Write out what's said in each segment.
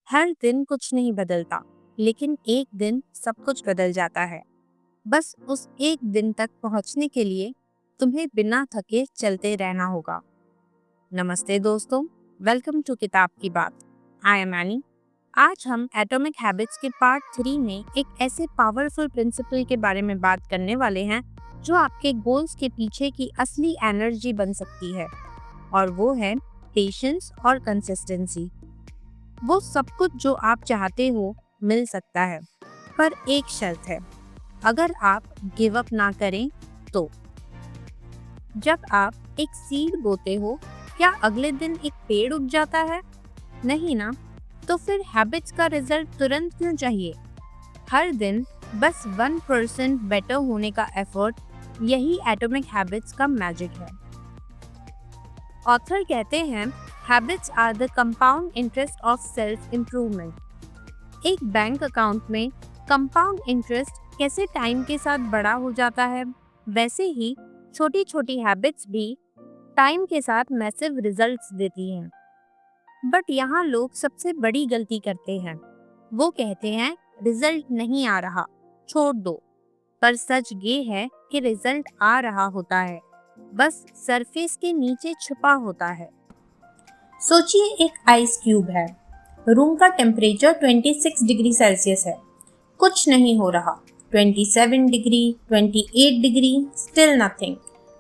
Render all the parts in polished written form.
हर दिन कुछ नहीं बदलता, लेकिन एक दिन सब कुछ बदल जाता है। बस उस एक दिन तक पहुंचने के लिए तुम्हें बिना थके चलते रहना होगा। नमस्ते दोस्तों, वेलकम टू किताब की बात। I am any. आज हम एटॉमिक हैबिट्स के पार्ट 3 में एक ऐसे पावरफुल प्रिंसिपल के बारे में बात करने वाले हैं जो आपके गोल्स के पीछे की असली एनर्जी बन सकती है, और वो है पेशेंस और कंसिस्टेंसी। वो सब कुछ जो आप चाहते हो मिल सकता है, पर एक शर्त है, अगर आप गिव अप ना करें तो। जब आप एक सीड बोते हो, क्या अगले दिन एक पेड़ उग जाता है? नहीं ना। तो फिर हैबिट्स का रिजल्ट तुरंत क्यों चाहिए? हर दिन बस 1% बेटर होने का एफर्ट, यही एटॉमिक हैबिट्स का मैजिक है। ऑथर कहते हैं, habits are the compound interest of self improvement. एक बैंक अकाउंट में कंपाउंड इंटरेस्ट कैसे टाइम के साथ बड़ा हो जाता है, वैसे ही छोटी छोटी हैबिट्स भी टाइम के साथ मैसिव रिजल्ट्स देती हैं। बट यहाँ लोग सबसे बड़ी गलती करते हैं। वो कहते हैं रिजल्ट नहीं आ रहा, छोड़ दो। पर सच ये है कि रिजल्ट आ रहा होता है, बस सरफेस के नीचे छुपा होता है। सोचिए, एक आइस क्यूब है। रूम का टेम्परेचर 26 डिग्री सेल्सियस है। कुछ नहीं हो रहा। 27 degree, 28 degree, still nothing.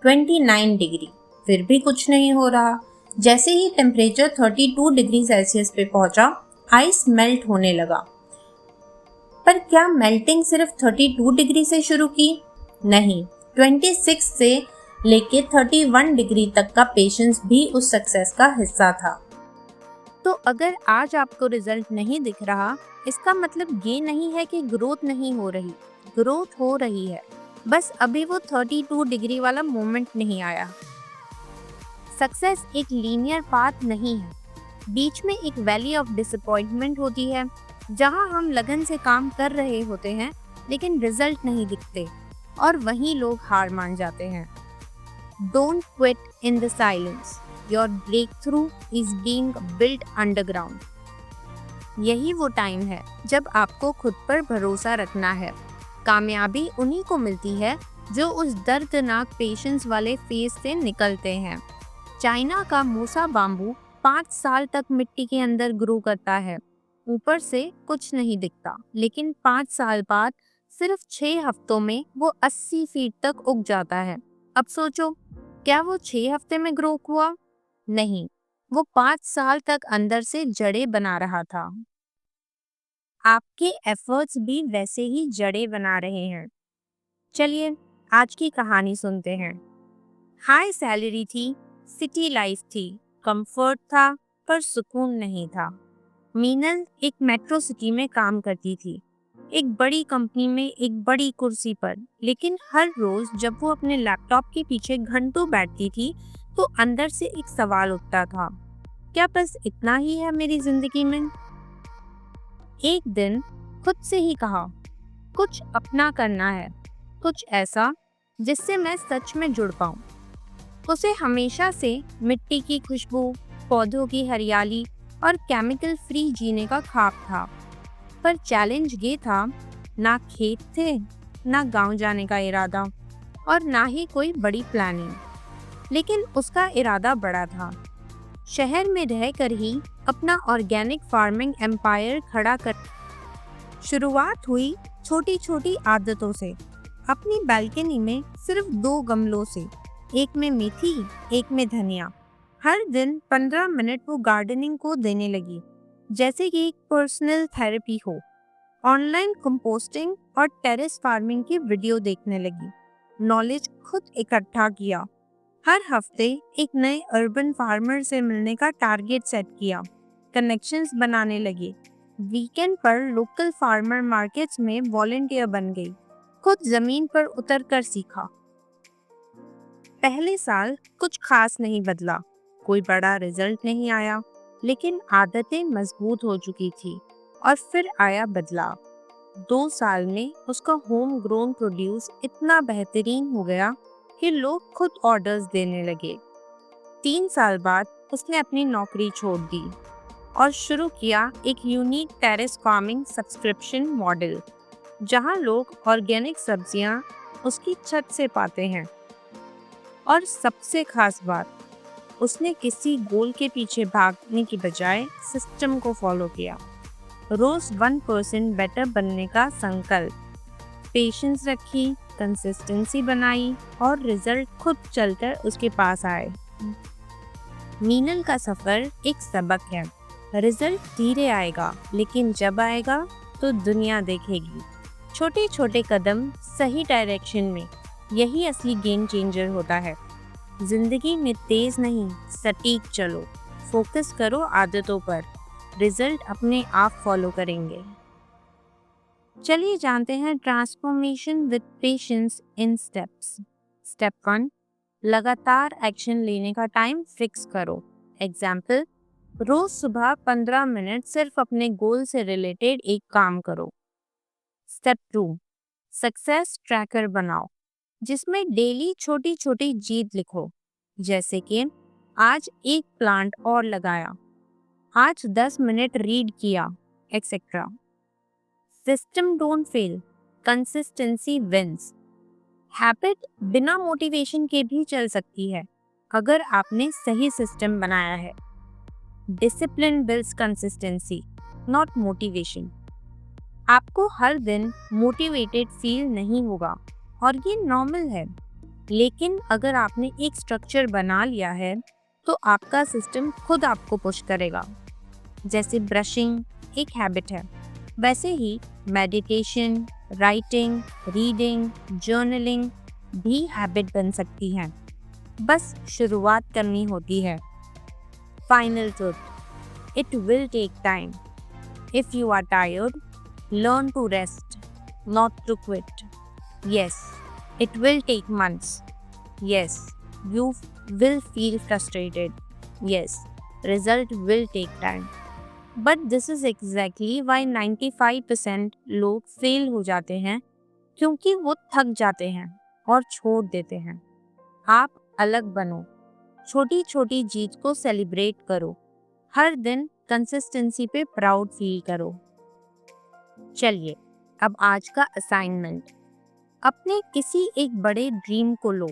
29 degree, फिर भी कुछ नहीं हो रहा। जैसे ही टेम्परेचर 32 डिग्री सेल्सियस पे पहुंचा, आइस मेल्ट होने लगा। पर क्या मेल्टिंग सिर्फ 32 डिग्री से शुरू की? नहीं, 26 से लेके 31 डिग्री तक का पेशेंस भी उस सक्सेस का हिस्सा था। तो अगर आज आपको रिजल्ट नहीं दिख रहा, इसका मतलब ये नहीं है कि ग्रोथ नहीं हो रही। ग्रोथ हो रही है, बस अभी वो 32 डिग्री वाला मोमेंट नहीं आया। सक्सेस एक लीनियर पाथ नहीं है। बीच में एक वैली ऑफ डिसअपॉइंटमेंट होती है, जहां हम लगन से काम कर रहे होते हैं लेकिन रिजल्ट नहीं दिखते, और वहीं लोग हार मान जाते हैं। Don't quit in the silence, your breakthrough is being built underground. यही वो टाइम है जब आपको खुद पर भरोसा रखना है। कामयाबी उन्हीं को मिलती है जो उस दर्दनाक पेशेंस वाले फेज से निकलते हैं। चाइना का मूसा बाम्बू 5 साल तक मिट्टी के अंदर ग्रो करता है। ऊपर से कुछ नहीं दिखता, लेकिन 5 साल बाद सिर्फ 6 हफ्तों में वो 80 फीट तक उग जाता है। अब सोचो, क्या वो 6 हफ्ते में ग्रो हुआ? नहीं, वो 5 साल तक अंदर से जड़ें बना रहा था। आपके एफर्ट्स भी वैसे ही जड़ें बना रहे हैं। चलिए आज की कहानी सुनते हैं। हाई सैलरी थी, सिटी लाइफ थी, कंफर्ट था, पर सुकून नहीं था। मीनल एक मेट्रो सिटी में काम करती थी, एक बड़ी कंपनी में एक बड़ी कुर्सी पर। लेकिन हर रोज जब वो अपने लैपटॉप के पीछे घंटों बैठती थी, तो अंदर से एक सवाल उठता था, क्या बस इतना ही है मेरी जिंदगी में? एक दिन खुद से ही कहा, कुछ अपना करना है, कुछ ऐसा जिससे मैं सच में जुड़ पाऊं। उसे हमेशा से मिट्टी की खुशबू, पौधों की हरियाली और केमिकल फ्री जीने का ख्वाब था। पर चैलेंज ये था, ना खेत थे, ना गांव जाने का इरादा, और ना ही कोई बड़ी प्लानिंग। लेकिन उसका इरादा बड़ा था। शहर में रहकर ही अपना ऑर्गेनिक फार्मिंग एम्पायर खड़ा कर। शुरुआत हुई छोटी छोटी आदतों से। अपनी बालकनी में सिर्फ 2 गमलों से, एक में मेथी, एक में धनिया। हर दिन 15 मिनट वो गार्डनिंग को देने लगी, जैसे कि एक पर्सनल थेरेपी हो। ऑनलाइन कंपोस्टिंग और टेरेस फार्मिंग की वीडियो देखने लगी। नॉलेज खुद इकट्ठा किया। हर हफ्ते एक नए अर्बन फार्मर से मिलने का टारगेट सेट किया। कनेक्शंस बनाने लगे। वीकेंड पर लोकल फार्मर मार्केट्स में वॉलंटियर बन गई। खुद जमीन पर उतरकर सीखा। पहले साल कुछ खास नहीं बदला, कोई बड़ा रिजल्ट नहीं आया, लेकिन आदतें मजबूत हो चुकी थी। और फिर आया बदलाव। 2 साल में उसका होम ग्रोन प्रोड्यूस इतना बेहतरीन हो गया कि लोग खुद ऑर्डर्स देने लगे। 3 साल बाद उसने अपनी नौकरी छोड़ दी। और शुरू किया एक unique terrace farming subscription model, जहां लोग ऑर्गेनिक सब्जियां उसकी छत से पाते हैं। और सबसे खास बात, उसने किसी गोल के पीछे भागने की बजाय सिस्टम को फॉलो किया। रोज 1% बेटर बनने का संकल्प, पेशेंस रखी, कंसिस्टेंसी बनाई और रिजल्ट खुद चलकर उसके पास आए। मीनल का सफर एक सबक है। रिजल्ट धीरे आएगा, लेकिन जब आएगा तो दुनिया देखेगी। छोटे छोटे कदम सही डायरेक्शन में, यही असली गेम चेंजर होता है। जिंदगी में तेज नहीं, सटीक चलो, फोकस करो आदतों पर, रिजल्ट अपने आप फॉलो करेंगे। चलिए जानते हैं transformation with patience in steps. Step 1, लगातार एक्शन लेने का टाइम फिक्स करो। एग्जाम्पल, रोज सुबह 15 मिनट सिर्फ अपने गोल से रिलेटेड एक काम करो। स्टेप 2, सक्सेस ट्रैकर बनाओ, जिसमें डेली छोटी छोटी जीत लिखो, जैसे कि आज एक प्लांट और लगाया, आज 10 मिनट रीड किया, etcetera. System don't fail, consistency wins. Habit बिना मोटिवेशन के भी चल सकती है, अगर आपने सही सिस्टम बनाया है। Discipline builds consistency, not motivation. आपको हर दिन मोटिवेटेड फील नहीं होगा, और ये नॉर्मल है। लेकिन अगर आपने एक स्ट्रक्चर बना लिया है, तो आपका सिस्टम खुद आपको पुश करेगा। जैसे ब्रशिंग एक हैबिट है, वैसे ही मेडिटेशन, राइटिंग, रीडिंग, जर्नलिंग भी हैबिट बन सकती हैं। बस शुरुआत करनी होती है। Final truth, it will take time. If you are tired, learn to rest, not to quit. Yes, it will take months. Yes, you will feel frustrated. Yes, result will take time. But this is exactly why 95% लोग fail हो जाते हैं, क्योंकि वो थक जाते हैं और छोड़ देते हैं। आप अलग बनो, छोटी छोटी जीत को सेलिब्रेट करो, हर दिन कंसिस्टेंसी पे प्राउड फील करो। चलिए, अब आज का असाइनमेंट। अपने किसी एक बड़े ड्रीम को लो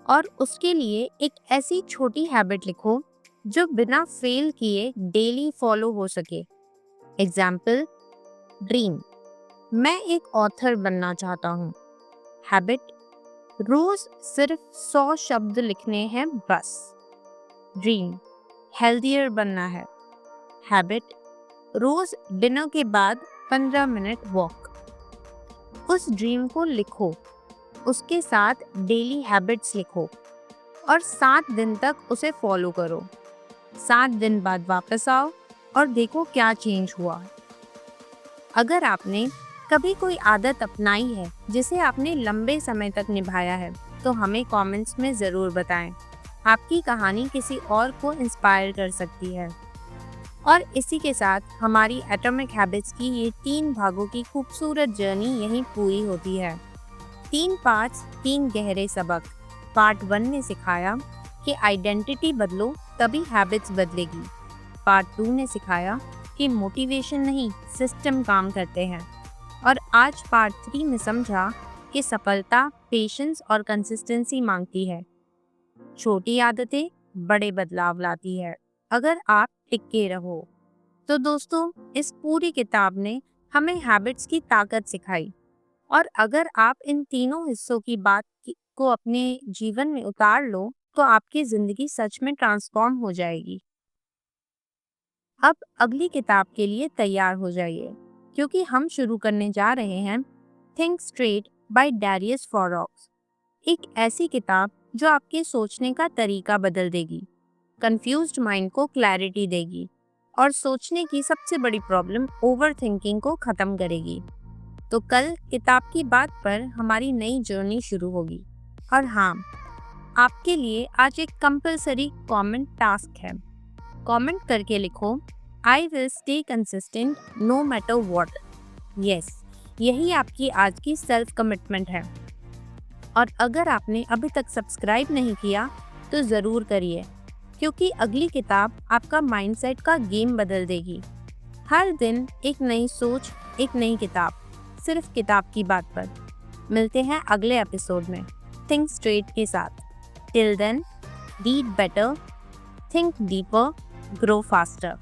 और उसके लिए एक ऐसी छोटी हैबिट लिखो जो बिना फेल किए डेली फॉलो हो सके। एग्जाम्पल, ड्रीम, मैं एक ऑथर बनना चाहता हूँ। हैबिट, रोज सिर्फ 100 शब्द लिखने हैं बस। ड्रीम, हेल्दियर बनना है। हैबिट, रोज डिनर के बाद 15 मिनट वॉक। उस ड्रीम को लिखो, उसके साथ डेली हैबिट्स लिखो और 7 दिन तक उसे फॉलो करो। 7 दिन बाद वापस आओ और देखो क्या चेंज हुआ। अगर आपने कभी कोई आदत अपनाई है जिसे आपने लंबे समय तक निभाया है, तो हमें कमेंट्स में ज़रूर बताएं। आपकी कहानी किसी और को इंस्पायर कर सकती है। और इसी के साथ हमारी एटॉमिक हैबिट्स की ये 3 भागों की खूबसूरत जर्नी यहीं पूरी होती है। 3 पार्ट्स, 3 गहरे सबक। पार्ट 1 ने सिखाया कि आइडेंटिटी बदलो तभी हैबिट्स बदलेगी। पार्ट 2 ने सिखाया कि मोटिवेशन नहीं, सिस्टम काम करते हैं। और आज पार्ट 3 में समझा कि सफलता पेशेंस और कंसिस्टेंसी मांगती है। छोटी आदतें बड़े बदलाव लाती है, अगर आप टिके रहो। तो दोस्तों, इस पूरी किताब ने हमें हैबिट्स की ताकत सिखाई, और अगर आप इन तीनों हिस्सों की बात को अपने जीवन में उतार लो, तो आपकी जिंदगी सच में ट्रांसफॉर्म हो जाएगी। अब अगली किताब के लिए तैयार हो जाइए, क्योंकि हम शुरू करने जा रहे हैं थिंक स्ट्रेट बाय डैरियस फॉरॉक्स। एक ऐसी किताब जो आपके सोचने का तरीका बदल देगी, कंफ्यूज्ड माइंड को क्लैरिटी देगी और सोचने की सबसे बड़ी प्रॉब्लम ओवर थिंकिंग को ख़त्म करेगी। तो कल किताब की बात पर हमारी नई जर्नी शुरू होगी। और हाँ, आपके लिए आज एक कंपलसरी कमेंट टास्क है। कमेंट करके लिखो, I will stay consistent no matter what. Yes, यही आपकी आज की सेल्फ कमिटमेंट है। और अगर आपने अभी तक सब्सक्राइब नहीं किया तो ज़रूर करिए, क्योंकि अगली किताब आपका माइंडसेट का गेम बदल देगी। हर दिन एक नई सोच, एक नई किताब, सिर्फ किताब की बात पर। मिलते हैं अगले एपिसोड में थिंक स्ट्रेट के साथ। Till then, read better, think deeper, grow faster.